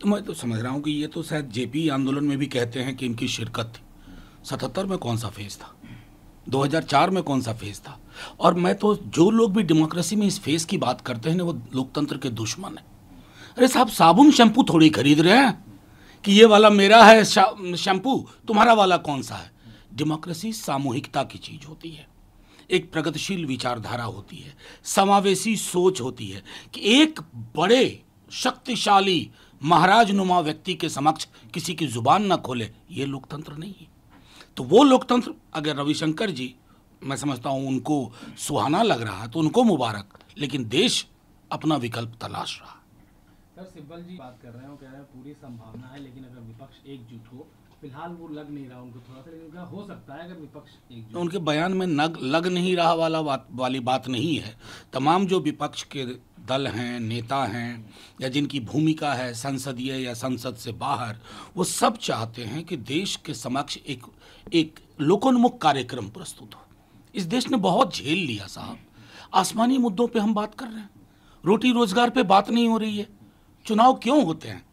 तो मैं तो समझ रहा हूँ कि ये तो शायद जेपी आंदोलन में भी कहते हैं कि इनकी शिरकत थी। 77 में कौन सा फेज था, 2004 में कौन सा फेज था। और मैं तो, जो लोग भी डेमोक्रेसी में इस फेज की बात करते हैं ना, वो लोकतंत्र के दुश्मन है। अरे साहब, साबुन शैम्पू थोड़ी खरीद रहे हैं कि ये वाला मेरा है शैम्पू, तुम्हारा वाला कौन सा है। डेमोक्रेसी सामूहिकता की चीज होती है, एक प्रगतिशील विचारधारा होती है, समावेशी सोच होती है कि एक बड़े शक्तिशाली महाराज नुमा व्यक्ति के समक्ष किसी की जुबान ना खोले, ये लोकतंत्र नहीं है। तो वो लोकतंत्र अगर रविशंकर जी, मैं समझता हूं उनको सुहाना लग रहा है तो उनको मुबारक, लेकिन देश अपना विकल्प तलाश रहा। सर सिब्बल जी बात कर रहे हैं, वो कह रहे हैं पूरी संभावना है, लेकिन अगर विपक्ष एकजुट हो, फिलहाल वो लग नहीं रहा उनको थोड़ा सा, लेकिन हो सकता है अगर विपक्ष एकजुट। उनके बयान में लग नहीं रहा वाली बात नहीं है। तमाम जो विपक्ष के दल हैं, नेता हैं, या जिनकी भूमिका है संसदीय या संसद से बाहर, वो सब चाहते हैं कि देश के समक्ष एक लोकोन्मुख कार्यक्रम प्रस्तुत हो। इस देश ने बहुत झेल लिया साहब। आसमानी मुद्दों पे हम बात कर रहे हैं, रोटी रोजगार पे बात नहीं हो रही है। चुनाव क्यों होते हैं?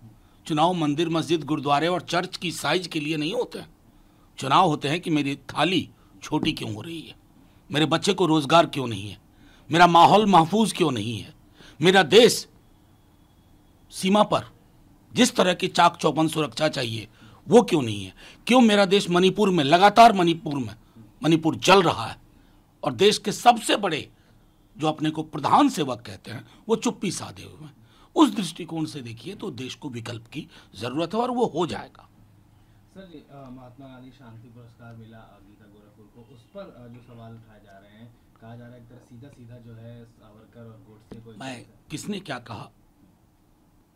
चुनाव मंदिर, मस्जिद, गुरुद्वारे और चर्च की साइज के लिए नहीं होते हैं। चुनाव होते हैं कि मेरी थाली छोटी क्यों हो रही है, मेरे बच्चे को रोजगार क्यों नहीं है, मेरा माहौल महफूज क्यों नहीं है, मेरा देश सीमा पर जिस तरह की चाक चौबंद सुरक्षा चाहिए वो क्यों नहीं है, क्यों मेरा देश मणिपुर में लगातार मणिपुर जल रहा है और देश के सबसे बड़े जो अपने को प्रधान सेवक कहते हैं वो चुप्पी साधे हुए हैं। उस दृष्टिकोण से देखिए तो देश को विकल्प की जरूरत है और वो हो जाएगा। सर महात्मा गांधी शांति पुरस्कार मिला गीता गोरखपुर को, उस पर जो सवाल उठाए जा रहे हैं, कहा जा रहा है एक तरह सीधा जो है सावरकर और गोडसे को। मैं किसने क्या कहा,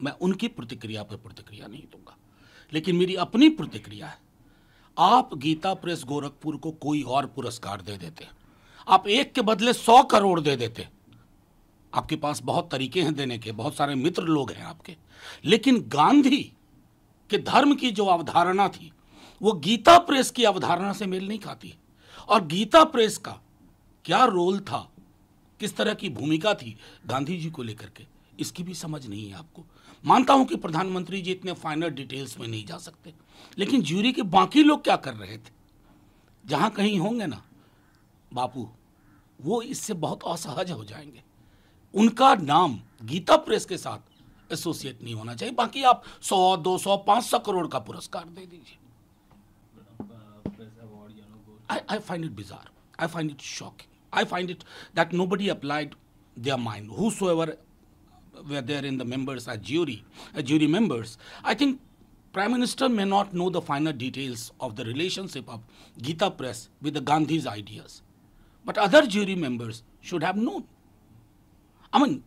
मैं उनकी प्रतिक्रिया पर प्रतिक्रिया नहीं दूंगा, लेकिन मेरी अपनी प्रतिक्रिया है। आप गीता प्रेस गोरखपुर को कोई और पुरस्कार दे देते, आप 1 के बदले 100 करोड़ दे देते। आपके पास बहुत तरीके हैं देने के, बहुत सारे मित्र लोग हैं आपके, लेकिन गांधी के धर्म की जो अवधारणा थी वो गीता प्रेस की अवधारणा से मेल नहीं खाती। और गीता प्रेस का क्या रोल था, किस तरह की भूमिका थी गांधी जी को लेकर के, इसकी भी समझ नहीं है आपको। मानता हूं कि प्रधानमंत्री जी इतने फाइनल डिटेल्स में नहीं जा सकते, लेकिन ज्यूरी के बाकी लोग क्या कर रहे थे, जहां कहीं होंगे ना बापू, वो इससे बहुत असहज हो जाएंगे। उनका नाम गीता प्रेस के साथ एसोसिएट नहीं होना चाहिए। बाकी आप 100, 200, 500 करोड़ का पुरस्कार दे दीजिए। I find it bizarre. I find it shocking. I find it that nobody applied their mind. Whosoever were there in the members as jury members, I think Prime Minister may not know the finer details of the relationship of Gita Press with the Gandhi's ideas. But other jury members should have known. I mean,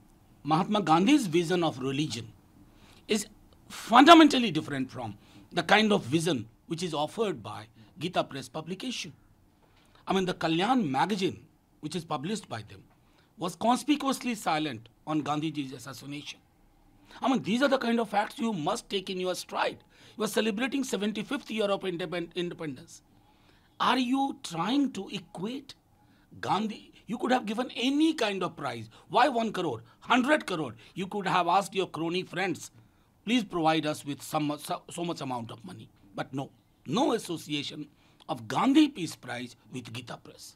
Mahatma Gandhi's vision of religion is fundamentally different from the kind of vision which is offered by Gita Press publication. I mean, the Kalyan magazine, which is published by them, was conspicuously silent on Gandhiji's assassination. I mean, these are the kind of facts you must take in your stride. You are celebrating 75th year of independence. Are you trying to equate Gandhi? You could have given any kind of prize. Why 1 crore, 100 crore? You could have asked your crony friends, please provide us with so much amount of money. But no association of Gandhi Peace Prize with Gita Press.